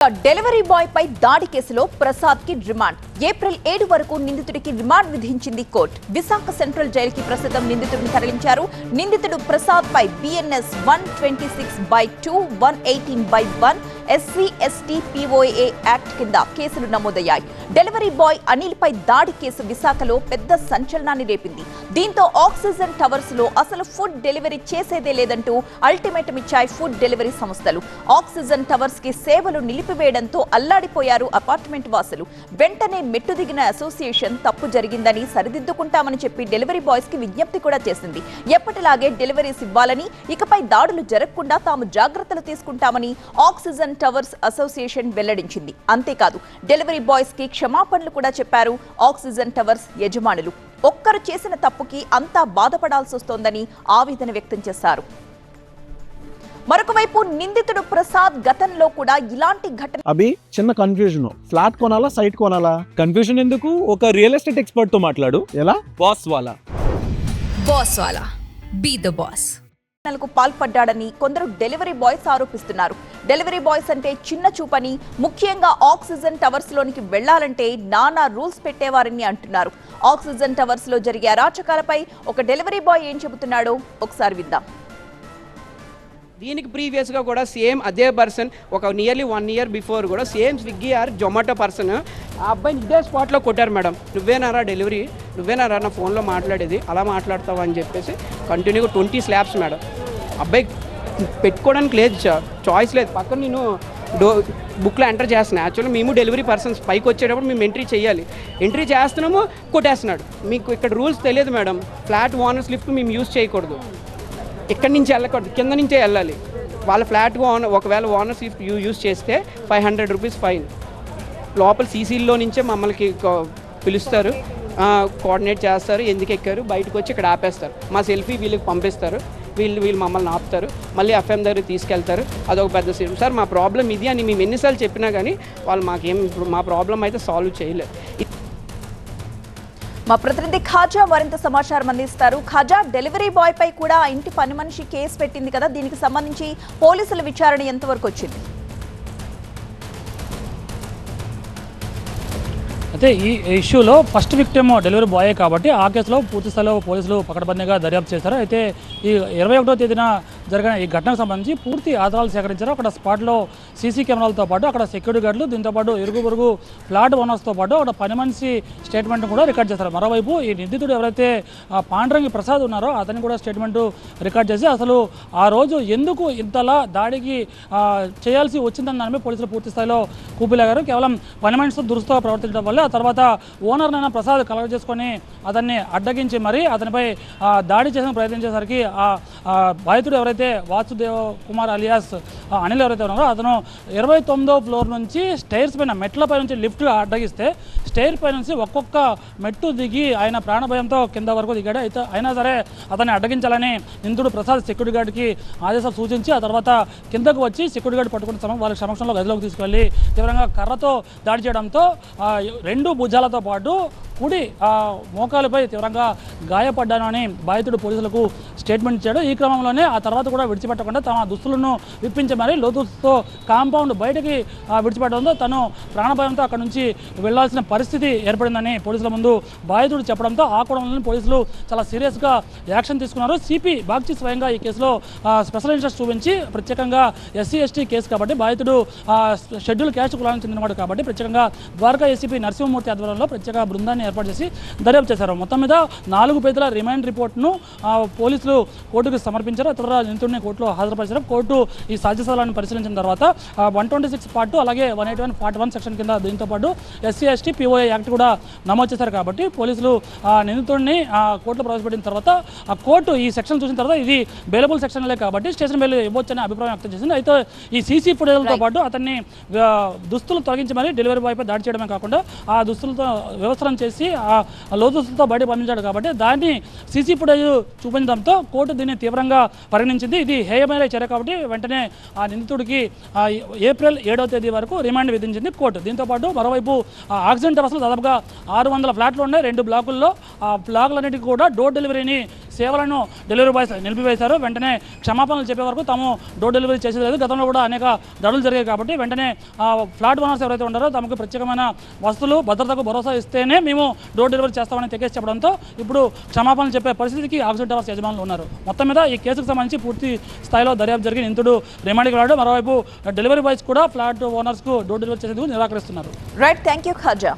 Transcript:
Delivery boy పై దాడి కేసులో ప్రసాద్ కి రిమాండ్. ఏప్రిల్ 7 వరకు నిందితుడికి రిమాండ్ విధించింది కోర్టు. విశాఖ సెంట్రల్ జైలుకి ప్రస్తుతం నిందితుడిని తరలించారు. నిందితుడు ప్రసాద్ పై బిఎన్ఎస్ 126/2 118/1 SC/ST POA యాక్ట్ కింద కేసులు నమోదయ్యాయి. డెలివరీ బాయ్ అనిల్ పై దాడి కేసు విశాఖలో పెద్ద సంచలనాన్ని రేపింది. దీంతో ఆక్సిజన్ టవర్స్ లో అసలు ఫుడ్ డెలివరీ చేసేదే లేదంటూ అల్టిమేటం ఇచ్చాయి ఫుడ్ డెలివరీ సంస్థలు. ఆక్సిజన్ టవర్స్ కి సేవలు నిలిపివేయడంతో అల్లాడిపోయారు అపార్ట్మెంట్ వాసులు. వెంటనే మెట్టు దిగిన అసోసియేషన్ తప్పు జరిగిందని సరిదిద్దుకుంటామని చెప్పి డెలివరీ బాయ్స్ కి విజ్ఞప్తి కూడా చేసింది. ఎప్పటిలాగే డెలివరీస్ ఇవ్వాలని, ఇకపై దాడులు జరగకుండా తాము జాగ్రత్తలు తీసుకుంటామని ఆక్సిజన్ టవర్స్ అసోసియేషన్ వెల్లడించింది. అంతేకాదు డెలివరీ బాయ్స్ కి క్షమాపణలు కూడా చెప్పారు ఆక్సిజన్ టవర్స్ యజమానులు. ఒక్కరు చేసిన తప్పుకి అంతా బాధపడాల్సి వస్తోందని ఆవేదన వ్యక్తం చేశారు. మరొక వైపు నిందితుడు ప్రసాద్ గతంలో కూడా ఇలాంటి ఘటన. అభి చిన్న కన్ఫ్యూజన్, ఫ్లాట్ కొనాలా సైట్ కొనాలా? కన్ఫ్యూజన్ ఎందుకు? ఒక రియల్ ఎస్టేట్ ఎక్స్పర్ట్ తో మాట్లాడు. ఎలా? బాస్ వాలా బీ ద బాస్ పాల్పడ్డాడని కొందరు డెలివరీ బాయ్స్ ఆరోపిస్తున్నారు. డెలివరీ బాయ్స్ అంటే చిన్న చూపని, ముఖ్యంగా ఆక్సిజన్ టవర్స్ లోనికి వెళ్లాలంటే నానా రూల్స్ పెట్టేవారని అంటున్నారు. ఆక్సిజన్ టవర్స్ లో జరిగే అరాచకాలపై ఒక డెలివరీ బాయ్ ఏం చెబుతున్నాడో ఒకసారి విద్దాం. దీనికి ప్రీవియస్గా కూడా సేమ్ అదే పర్సన్ ఒక నియర్లీ 1 ఇయర్ బిఫోర్ కూడా same Swiggy or Zomato person ఆ అబ్బాయిని ఇదే స్పాట్లో కొట్టారు. మేడం నువ్వేనారా డెలివరీ, నువ్వేనారా నా ఫోన్లో మాట్లాడేది, అలా మాట్లాడతావు అని చెప్పేసి కంటిన్యూగా 20 స్లాబ్స్ మేడం. అబ్బాయి పెట్టుకోవడానికి లేదు, చాయిస్ లేదు. పక్కన నేను బుక్లో ఎంటర్ చేస్తున్నాను. యాక్చువల్లీ మేము డెలివరీ పర్సన్స్ పైకి వచ్చేటప్పుడు మేము ఎంట్రీ చేయాలి. ఎంట్రీ చేస్తున్నాము, కొట్టేస్తున్నాడు. మీకు ఇక్కడ రూల్స్ తెలియదు మేడం. ఫ్లాట్ ఓనర్స్ లిఫ్ట్ మేము యూజ్ చేయకూడదు, ఇక్కడి నుంచి వెళ్ళకూడదు, కింద నుంచే వెళ్ళాలి. వాళ్ళ ఫ్లాట్గా ఒకవేళ ఓనర్స్ యూజ్ చేస్తే 500 రూపీస్ ఫైన్. లోపల సీసీల్లో నుంచే మమ్మల్ని పిలుస్తారు, కోఆర్డినేట్ చేస్తారు, ఎందుకు ఎక్కారు, బయటకు వచ్చి ఇక్కడ ఆపేస్తారు. మా సెల్ఫీ వీళ్ళకి పంపిస్తారు, వీళ్ళు మమ్మల్ని ఆపుతారు, మళ్ళీ ఎఫ్ఎం దగ్గర తీసుకెళ్తారు. అదొక పెద్ద సీన్. సార్ మా ప్రాబ్లం ఇది అని మేము ఎన్నిసార్లు చెప్పినా కానీ వాళ్ళు మాకేం ఇప్పుడు మా ప్రాబ్లం అయితే సాల్వ్ చేయలేదు. మా ప్రతినిధి ఖాజా మరింత సమాచారం అందిస్తారు. ఖాజా, డెలివరీ బాయ్ పై కూడా ఇంటి పని మనిషి కేసు పెట్టింది కదా, దీనికి సంబంధించి పోలీసుల విచారణ ఎంతవరకు వచ్చింది? అయితే ఈ ఇష్యూలో ఫస్ట్ విక్టిమ్ డెలివరీ బాయే కాబట్టి ఆ కేసులో పూర్తి స్థాయిలో పోలీసులు పకడ్బందీగా దర్యాప్తు చేశారు. అయితే ఈ 21వ తేదీన జరిగిన ఈ ఘటనకు సంబంధించి పూర్తి ఆధారాలు సేకరించారు. అక్కడ స్పాట్లో సీసీ కెమెరాలతో పాటు అక్కడ సెక్యూరిటీ గార్డులు, దీంతోపాటు ఇరుగు పొరుగు ఫ్లాట్ ఓనర్స్తో పాటు అక్కడ పని మనిషి స్టేట్మెంట్ కూడా రికార్డ్ చేశారు. మరోవైపు ఈ నిందితుడు ఎవరైతే పాండ్రంగి ప్రసాద్ ఉన్నారో అతన్ని కూడా స్టేట్మెంట్ రికార్డ్ చేసి అసలు ఆ రోజు ఎందుకు ఇంతలా దాడికి చేయాల్సి వచ్చిందని దానిపై పోలీసులు పూర్తి స్థాయిలో కూపిలాగారు. కేవలం పని మనిషితో దురుస్తుగా ప్రవర్తించడం వల్ల ఆ తర్వాత ఓనర్నైనా ప్రసాద్ కలెక్ట్ చేసుకొని అతన్ని అడ్డగించి మరీ అతనిపై దాడి చేసిన ప్రయత్నం చేసేసరికి ఆ బాధితుడు ఎవరైతే వాసుదేవ కుమార్ అలియాస్ అనిల్ ఎవరైతే ఉన్నారో అతను 29వ ఫ్లోర్ నుంచి స్టైర్స్ పైన మెట్లపై నుంచి లిఫ్ట్ అడ్డగిస్తే స్టైర్ పై నుంచి ఒక్కొక్క మెట్టు దిగి ఆయన ప్రాణభయంతో కింద వరకు దిగాడు. అయితే అయినా సరే అతన్ని అడ్డగించాలని నిందితుడు ప్రసాద్ సెక్యూరిటీ గార్డ్కి ఆదేశాలు సూచించి ఆ తర్వాత కిందకు వచ్చి సెక్యూరిటీ గార్డ్ పట్టుకున్న వాళ్ళ సమక్షంలో గదిలోకి తీసుకెళ్లి తీవ్రంగా కర్రతో దాడి చేయడంతో 2 భుజాలతో పాటు కుడి మోకాలుపై తీవ్రంగా గాయపడ్డాను అని బాధితుడు పోలీసులకు స్టేట్మెంట్ ఇచ్చాడు. ఈ క్రమంలోనే ఆ తర్వాత కూడా విడిచిపెట్టకుండా తమ దుస్తులను విప్పించి మరీ లోతుతో కాంపౌండ్ బయటకి విడిచిపెట్టడంతో తను ప్రాణభయంతో అక్కడ నుంచి వెళ్లాల్సిన పరిస్థితి ఏర్పడిందని పోలీసుల ముందు బాధితుడు చెప్పడంతో ఆ కోణంలోనే పోలీసులు చాలా సీరియస్గా యాక్షన్ తీసుకున్నారు. సిపి బాగ్చి స్వయంగా ఈ కేసులో స్పెషల్ ఇంట్రెస్ట్ చూపించి ప్రత్యేకంగా SC/ST కేసు కాబట్టి బాధితుడు షెడ్యూల్ క్యాస్ట్ కులానికి చెందినవాడు కాబట్టి ప్రత్యేకంగా ద్వారకా ఏసీపీ నరసింహమూర్తి ఆధ్వర్యంలో ప్రత్యేక బృందాన్ని ఏర్పాటు చేసి దర్యాప్తు చేశారు. మొత్తం మీద 4 పేజీల రిమాండ్ రిపోర్ట్ను పోలీసులు కోర్టుకు సమర్పించారు. ఇతర నిందితుడిని కోర్టులో హాజరుపరిచారు. కోర్టు ఈ సాక్ష్యాధారాలను పరిశీలించిన తర్వాత 126 పార్ట్ అలాగే 181 పార్ట్ 1 సెక్షన్ కింద దీంతో పాటు SC/ST POA యాక్ట్ కూడా నమోదు చేశారు. కాబట్టి పోలీసులు నిందితుడిని కోర్టులో ప్రవేశపెట్టిన తర్వాత ఆ కోర్టు ఈ సెక్షన్ చూసిన తర్వాత ఇది బెయిలబుల్ సెక్షన్లే కాబట్టి స్టేషన్ బెయిల్ ఇవ్వచ్చని అభిప్రాయం వ్యక్తం చేసింది. అయితే ఈ సీసీ ఫుటేజ్లతో పాటు అతన్ని దుస్తులు తొలగించి మరీ డెలివరీ బాయ్ పై దాడి చేయడమే కాకుండా ఆ దుస్తులతో వ్యవస్థరం చేసి ఆ లోతులతో బయట పంపించాడు కాబట్టి దాన్ని సీసీ ఫుటేజ్ చూపించడంతో కోర్టు దీన్ని తీవ్రంగా పరిగణించింది. ఇది హేయమైన చర్య కాబట్టి వెంటనే ఆ నిందితుడికి ఏప్రిల్ 7వ తేదీ వరకు రిమాండ్ విధించింది కోర్టు. దీంతోపాటు మరోవైపు ఆక్సిజన్ ఆక్సిజన్ టవర్స్లో దాదాపుగా 600 ఫ్లాట్లు ఉన్నాయి 2 బ్లాకుల్లో. ఆ బ్లాకులన్నిటికీ కూడా డోర్ డెలివరీని సేవలను డెలివరీ బాయ్స్ నిలిపివేశారు. వెంటనే క్షమాపణలు చెప్పే వరకు తాము డోర్ డెలివరీ చేసేది లేదు. గతంలో కూడా అనేక దాడులు జరిగాయి కాబట్టి వెంటనే ఫ్లాట్ ఓనర్స్ ఎవరైతే ఉన్నారో తమకు ప్రత్యేకమైన వస్తువులు భద్రతకు భరోసా ఇస్తేనే మేము డోర్ డెలివరీ చేస్తామని తెగేసి చెప్పడంతో ఇప్పుడు క్షమాపణలు చెప్పే పరిస్థితికి ఆక్సిజన్ టవర్స్ యజమానులు ఉన్నారు. మొత్తం మీద ఈ కేసుకు సంబంధించి పూర్తి స్థాయిలో దర్యాప్తు జరిగి నిందితుడు రిమాండ్కి వెళ్ళాడు. మరోవైపు డెలివరీ బాయ్స్ కూడా ఫ్లాట్ ఓనర్స్కు డోర్ డెలివరీ చేసేందుకు నిరాకరిస్తున్నారు. Right, thank you Khaja.